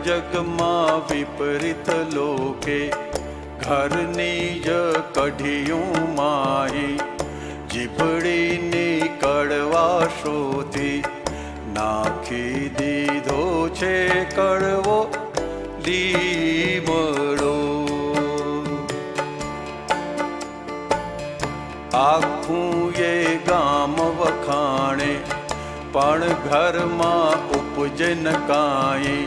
જગમાં વિપરીત લોકે ઘરની જ કઢિયું માહી જીભડીની કડવાશોથી નાખી દીધો છે કડવો લીમડો. આખું એ ગામ વખાણે પણ ઘરમાં ઉપજે ન કાંઈ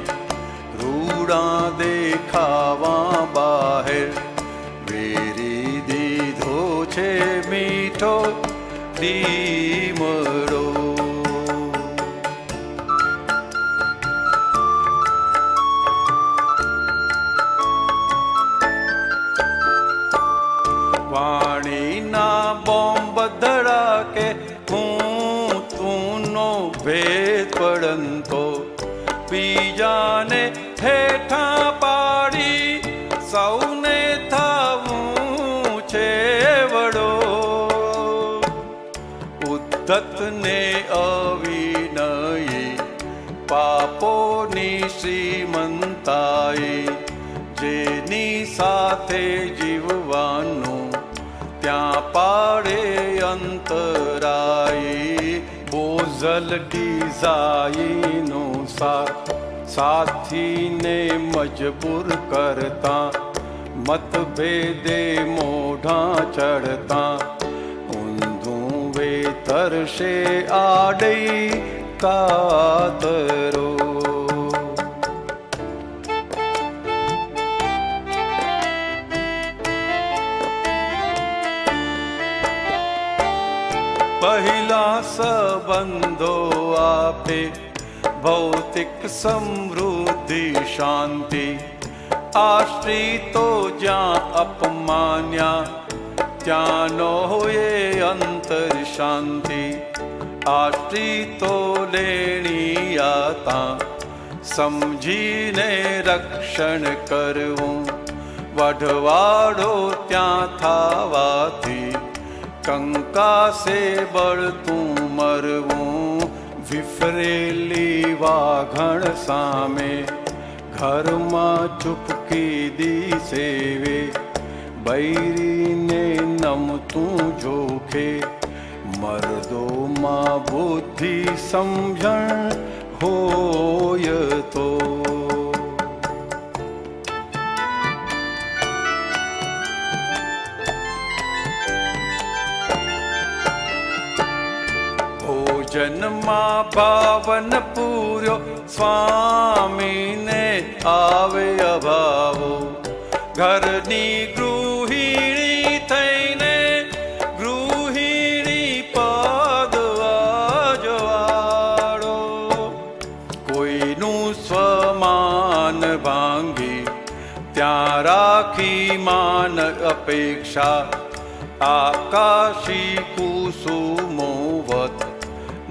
રૂડા દેખાવા બહાર વેરી દીધો છે મીઠો લીમડો. વાણીના બોમ્બ ધડાકે હું તુંનો ભેદ પડંતો બીજાને હેઠા પાડી સૌને થવું છે વડો. ઉદ્ધતને અવિનયી પાપોની શ્રીમંતાઈ જેની સાથે જીવવાનું ત્યાં પાડે અંતરાઈ. બોઝલ ડીઝાઈનું સાથીને મજબૂર કરતા મતભેદે મોઢા ચડતા ઊંધું વેતરશે આડઈ કાતરો. પહેલા સંબંધો આપે ભૌતિક સમૃદ્ધિ શાંતિ આશ્રિતો જ્યાં અપમાન્યા ત્યાંનો હોય અંતર શાંતિ. આશ્રિતો લેણિયાતા સમજીને રક્ષણ કરવું વઢવાડો ત્યાં થાવાથી કંકાસે બળતું મરવું. વિફરેલી વાઘણ સામે ઘરમાં ચૂપકી દી સેવે બૈરીને નમતું જોખે મર્દોમાં બુદ્ધિ સમજણ હોય તો. જન્મમાં ભાવન પૂર્યો સ્વામીને આવે અભાવો ઘરની ગૃહિણી થઈને ગૃહિણી પદ અજવાળો. કોઈનું સ્વમાન ભાંગી ત્યાં રાખી માન અપેક્ષા આકાશી કુસુમો વત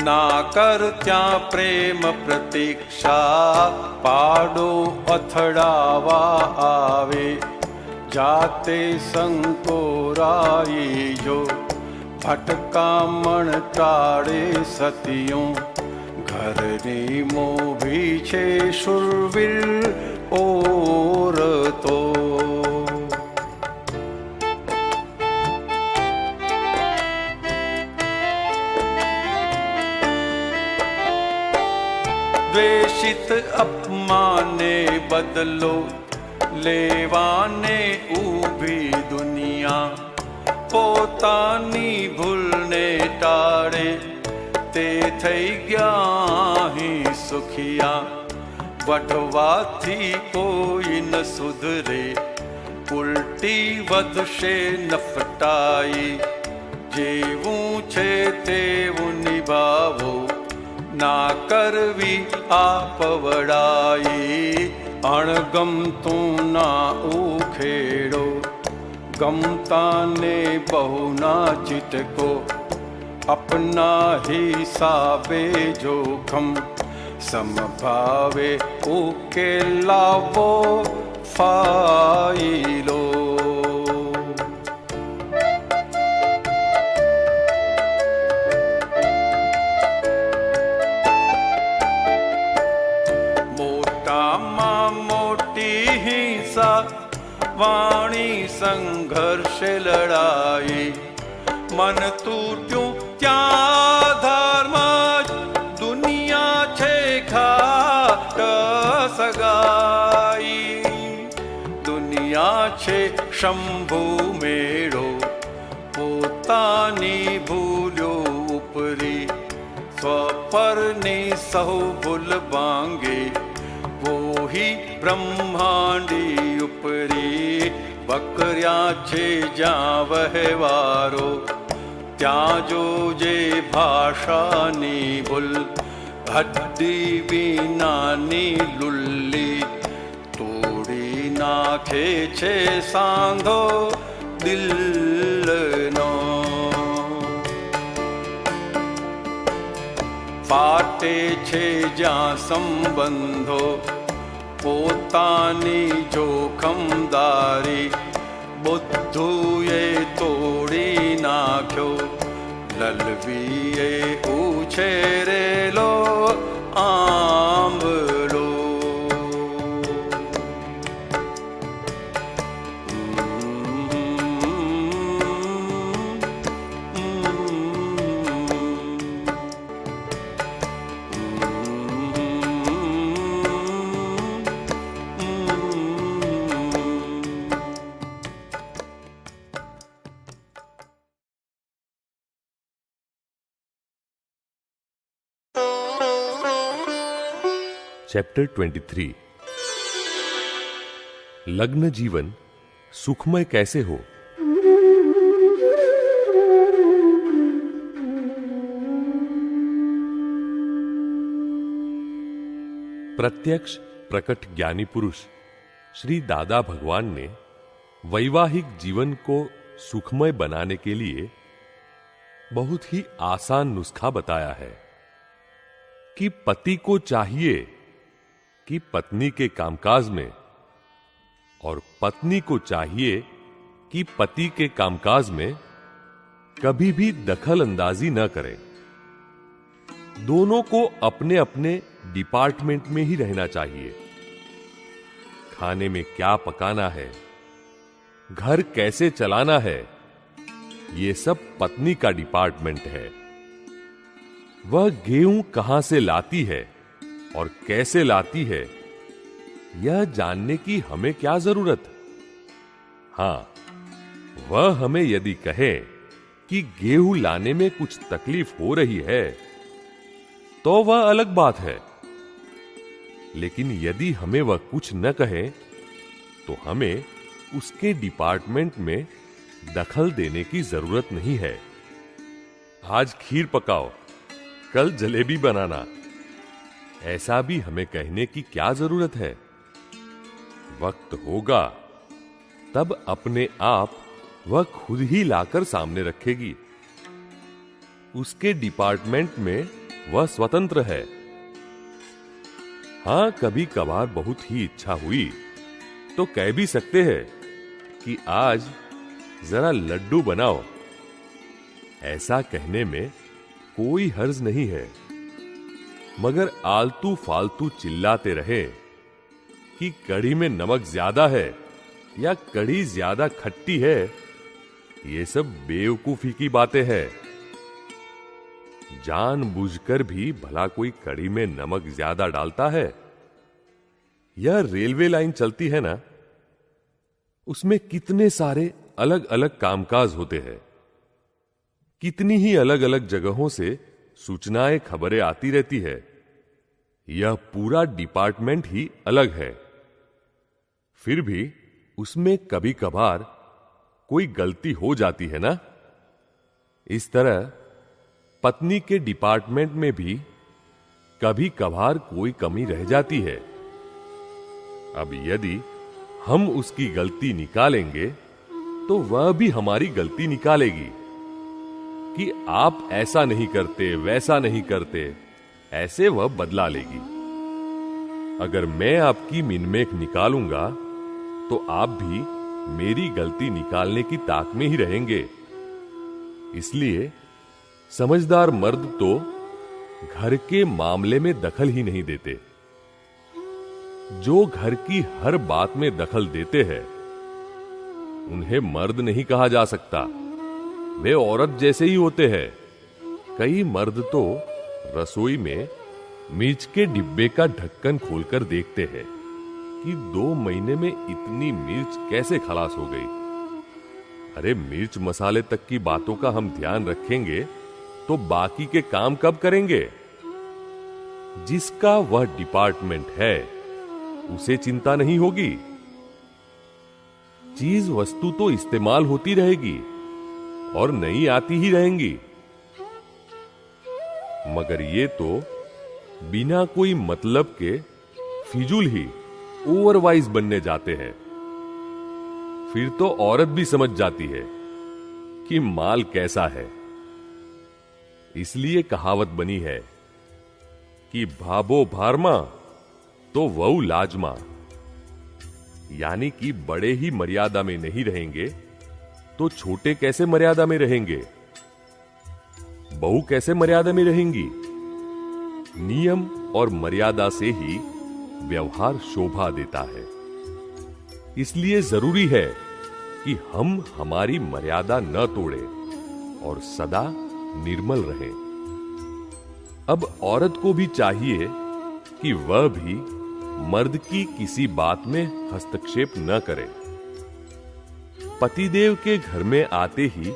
ના કર ત્યાં પ્રેમ પ્રતીક્ષા. પાડો અથડાવા આવે જાતે સંકોરાઈ જો ભટકામણ ટાળે સતિયું ઘરની મોભી છે શુરવીર ઓરતો. દ્વેષિત અપમાને બદલો લેવાને ઊભી દુનિયા પોતાની ભૂલને ટાળે તે થઈ ગયા અહીં સુખિયા. વઢવાથી કોઈ ન સુધરે ઉલટી વધશે નફટાઈ જેવું છે તેવું નિભાવો ના કરવી આપવડાઈ. અણગમતું ના ઉખેડો ગમતાને બહુ ના ચિટકો अपना हिसाबे जोखम समभावे उकेलावो फाइलो। मोटा लड़ाई। मन तूट्યું ત્યાં ધર્મ દુનિયા છે ઘાટ સગાઈ। દુનિયા છે શંભુ મેળો પોતાની ભૂલ્યો ઉપરી। स्वपरनी सहु भूल बांगे वो ही ब्रह्मांडी उपरी। बकरिया छे ज्यां वहेवारो त्यां जोजे भाषानी भूल। हड्डी विनानी लुल्ली तोड़ी नाखे छे सांधो दिलनो। फाटे छे ज्यां संबंधो पोतानी जोखमदारी। बुद्धुए तोड़ी नाख्यो ललवीए उछेरेलो आंबलो। चैप्टर 23 लग्न जीवन सुखमय कैसे हो। प्रत्यक्ष प्रकट ज्ञानी पुरुष श्री दादा भगवान ने वैवाहिक जीवन को सुखमय बनाने के लिए बहुत ही आसान नुस्खा बताया है कि पति को चाहिए कि पत्नी के कामकाज में और पत्नी को चाहिए कि पति के कामकाज में कभी भी दखल अंदाजी न करें। दोनों को अपने अपने डिपार्टमेंट में ही रहना चाहिए। खाने में क्या पकाना है, घर कैसे चलाना है, ये सब पत्नी का डिपार्टमेंट है। वह गेहूं कहां से लाती है और कैसे लाती है, यह जानने की हमें क्या जरूरत। हां, वह हमें यदि कहे कि गेहूं लाने में कुछ तकलीफ हो रही है तो वह अलग बात है। लेकिन यदि हमें वह कुछ न कहे तो हमें उसके डिपार्टमेंट में दखल देने की जरूरत नहीं है। आज खीर पकाओ, कल जलेबी बनाना, ऐसा भी हमें कहने की क्या जरूरत है। वक्त होगा तब अपने आप वह खुद ही लाकर सामने रखेगी। उसके डिपार्टमेंट में वह स्वतंत्र है। हां, कभी कभार बहुत ही इच्छा हुई तो कह भी सकते हैं कि आज जरा लड्डू बनाओ। ऐसा कहने में कोई हर्ज नहीं है, मगर आलतू फालतू चिल्लाते रहे कि कढ़ी में नमक ज्यादा है या कढ़ी ज्यादा खट्टी है, ये सब बेवकूफी की बातें हैं। जानबूझकर भी भला कोई कढ़ी में नमक ज्यादा डालता है? यह रेलवे लाइन चलती है ना, उसमें कितने सारे अलग अलग कामकाज होते हैं। कितनी ही अलग अलग जगहों से सूचनाएं खबरें आती रहती है। यह पूरा डिपार्टमेंट ही अलग है। फिर भी उसमें कभी कभार कोई गलती हो जाती है ना। इस तरह पत्नी के डिपार्टमेंट में भी कभी कभार कोई कमी रह जाती है। अब यदि हम उसकी गलती निकालेंगे तो वह भी हमारी गलती निकालेगी कि आप ऐसा नहीं करते, वैसा नहीं करते, ऐसे वह बदला लेगी। अगर मैं आपकी मिनमेक निकालूंगा तो आप भी मेरी गलती निकालने की ताक में ही रहेंगे। इसलिए समझदार मर्द तो घर के मामले में दखल ही नहीं देते। जो घर की हर बात में दखल देते हैं उन्हें मर्द नहीं कहा जा सकता। वे औरत जैसे ही होते हैं। कई मर्द तो रसोई में मिर्च के डिब्बे का ढक्कन खोलकर देखते हैं कि 2 महीने में इतनी मिर्च कैसे खलास हो गई। अरे मिर्च मसाले तक की बातों का हम ध्यान रखेंगे तो बाकी के काम कब करेंगे? जिसका वह डिपार्टमेंट है उसे चिंता नहीं होगी। चीज वस्तु तो इस्तेमाल होती रहेगी और नई आती ही रहेंगी, मगर ये तो बिना कोई मतलब के फिजूल ही ओवरवाइज बनने जाते हैं। फिर तो औरत भी समझ जाती है कि माल कैसा है। इसलिए कहावत बनी है कि भाबो भारमा तो वहु लाजमा, यानी कि बड़े ही मर्यादा में नहीं रहेंगे तो छोटे कैसे मर्यादा में रहेंगे, बहू कैसे मर्यादा में रहेंगी। नियम और मर्यादा से ही व्यवहार शोभा देता है। इसलिए जरूरी है कि हम हमारी मर्यादा न तोड़ें और सदा निर्मल रहें। अब औरत को भी चाहिए कि वह भी मर्द की किसी बात में हस्तक्षेप न करे। पतिदेव के घर में आते ही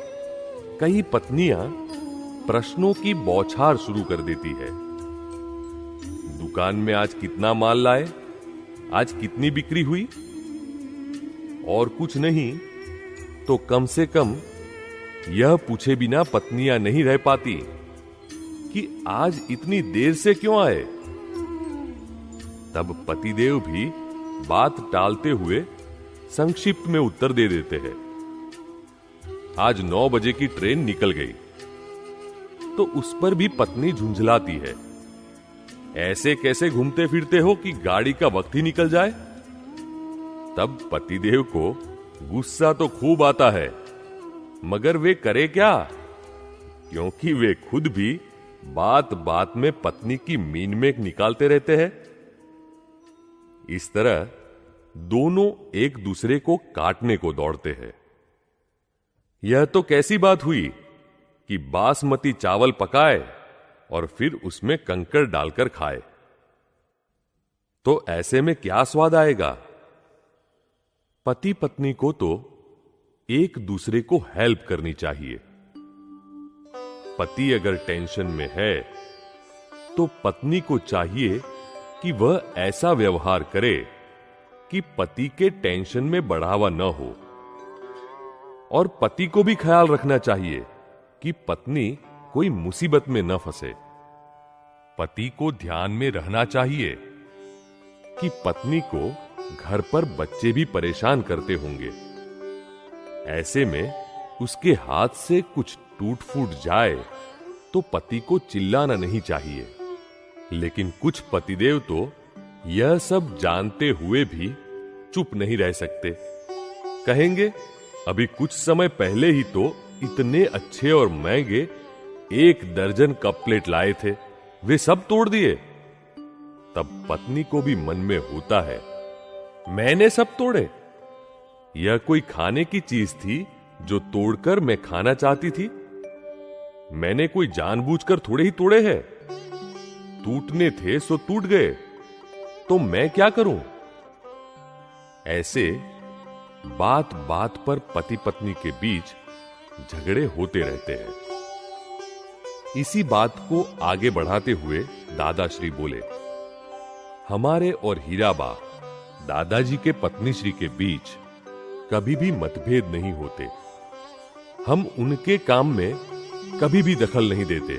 कई पत्नियां प्रश्नों की बौछार शुरू कर देती है। दुकान में आज कितना माल लाए, आज कितनी बिक्री हुई, और कुछ नहीं तो कम से कम यह पूछे बिना पत्नियां नहीं रह पाती कि आज इतनी देर से क्यों आए। तब पतिदेव भी बात टालते हुए संक्षिप्त में उत्तर दे देते हैं, आज 9 बजे की ट्रेन निकल गई। तो उस पर भी पत्नी झुंझलाती है, ऐसे कैसे घूमते फिरते हो कि गाड़ी का वक्त ही निकल जाए। तब पतिदेव को गुस्सा तो खूब आता है, मगर वे करे क्या, क्योंकि वे खुद भी बात बात में पत्नी की मीन मेक निकालते रहते हैं। इस तरह दोनों एक दूसरे को काटने को दौड़ते हैं। यह तो कैसी बात हुई कि बासमती चावल पकाए और फिर उसमें कंकड़ डालकर खाए, तो ऐसे में क्या स्वाद आएगा। पति पत्नी को तो एक दूसरे को हेल्प करनी चाहिए। पति अगर टेंशन में है तो पत्नी को चाहिए कि वह ऐसा व्यवहार करे कि पति के टेंशन में बढ़ावा न हो, और पति को भी ख्याल रखना चाहिए कि पत्नी कोई मुसीबत में न फंसे। पति को ध्यान में रहना चाहिए कि पत्नी को घर पर बच्चे भी परेशान करते होंगे। ऐसे में उसके हाथ से कुछ टूट फूट जाए तो पति को चिल्लाना नहीं चाहिए। लेकिन कुछ पतिदेव तो यह सब जानते हुए भी चुप नहीं रह सकते। कहेंगे, अभी कुछ समय पहले ही तो इतने अच्छे और महंगे 1 दर्जन कप प्लेट लाए थे, वे सब तोड़ दिए। तब पत्नी को भी मन में होता है, मैंने सब तोड़े। यह कोई खाने की चीज थी जो तोड़कर मैं खाना चाहती थी। मैंने कोई जानबूझकर थोड़े ही तोड़े हैं। टूटने थे सो टूट गए, तो मैं क्या करूं। ऐसे बात बात पर पति पत्नी के बीच झगड़े होते रहते हैं। इसी बात को आगे बढ़ाते हुए दादाश्री बोले, हमारे और हीराबा दादाजी के पत्नी श्री के बीच कभी भी मतभेद नहीं होते। हम उनके काम में कभी भी दखल नहीं देते।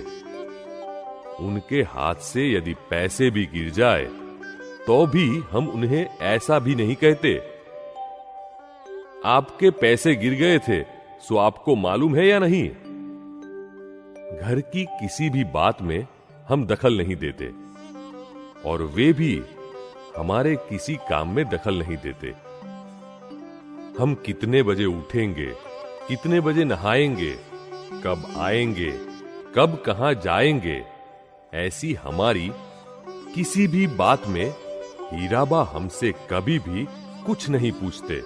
उनके हाथ से यदि पैसे भी गिर जाए तो भी हम उन्हें ऐसा भी नहीं कहते, आपके पैसे गिर गए थे सो आपको मालूम है या नहीं। घर की किसी भी बात में हम दखल नहीं देते और वे भी हमारे किसी काम में दखल नहीं देते। हम कितने बजे उठेंगे, कितने बजे नहाएंगे, कब आएंगे, कब कहां जाएंगे, ऐसी हमारी किसी भी बात में हीराबा हमसे कभी भी कुछ नहीं पूछते।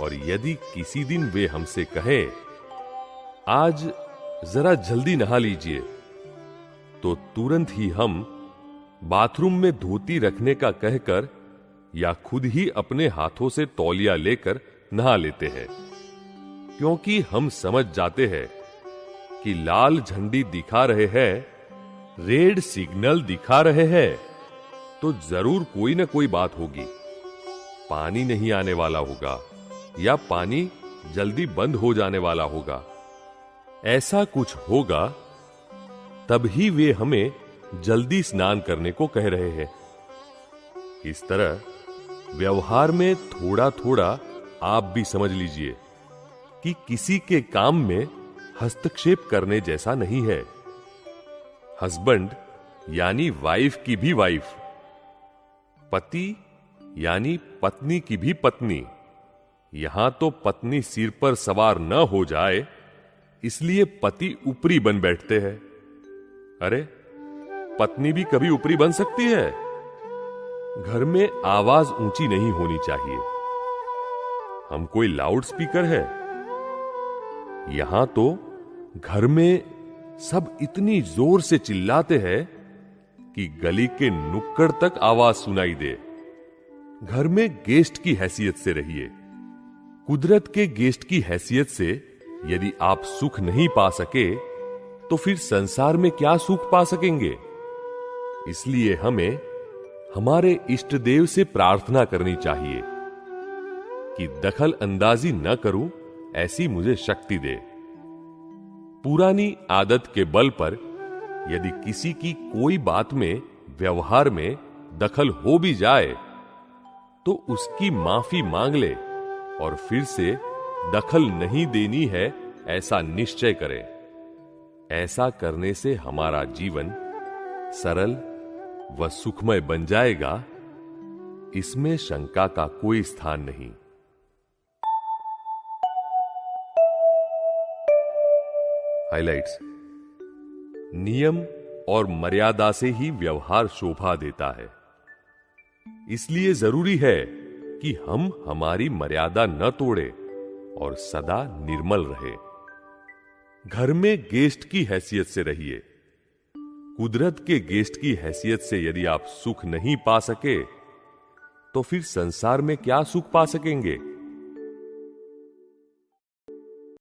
और यदि किसी दिन वे हमसे कहें, आज जरा जल्दी नहा लीजिए, तो तुरंत ही हम बाथरूम में धोती रखने का कहकर या खुद ही अपने हाथों से तौलिया लेकर नहा लेते हैं, क्योंकि हम समझ जाते हैं कि लाल झंडी दिखा रहे हैं, रेड सिग्नल दिखा रहे हैं, तो जरूर कोई ना कोई बात होगी। पानी नहीं आने वाला होगा या पानी जल्दी बंद हो जाने वाला होगा। ऐसा कुछ होगा, तभी वे हमें जल्दी स्नान करने को कह रहे हैं। इस तरह व्यवहार में थोड़ा थोड़ा आप भी समझ लीजिए कि किसी के काम में हस्तक्षेप करने जैसा नहीं है। हस्बैंड यानी वाइफ की भी वाइफ, पति यानी पत्नी की भी पत्नी। यहां तो पत्नी सिर पर सवार न हो जाए, इसलिए पति ऊपरी बन बैठते हैं। अरे, पत्नी भी कभी ऊपरी बन सकती है? घर में आवाज ऊंची नहीं होनी चाहिए। हम कोई लाउड स्पीकर है? यहां तो घर में सब इतनी जोर से चिल्लाते हैं कि गली के नुक्कड़ तक आवाज सुनाई दे। घर में गेस्ट की हैसियत से रहिए। कुदरत के गेस्ट की हैसियत से यदि आप सुख नहीं पा सके, तो फिर संसार में क्या सुख पा सकेंगे? इसलिए हमें हमारे इष्ट देव से प्रार्थना करनी चाहिए कि दखल अंदाजी न करूं, ऐसी मुझे शक्ति दे। पुरानी आदत के बल पर यदि किसी की कोई बात में, व्यवहार में दखल हो भी जाए, तो उसकी माफी मांग ले और फिर से दखल नहीं देनी है, ऐसा निश्चय करें। ऐसा करने से हमारा जीवन सरल व सुखमय बन जाएगा, इसमें शंका का कोई स्थान नहीं। हाइलाइट्स: नियम और मर्यादा से ही व्यवहार शोभा देता है। इसलिए जरूरी है कि हम हमारी मर्यादा न तोड़े और सदा निर्मल रहे। घर में गेस्ट की हैसियत से रहिए। कुदरत के गेस्ट की हैसियत से यदि आप सुख नहीं पा सके, तो फिर संसार में क्या सुख पा सकेंगे?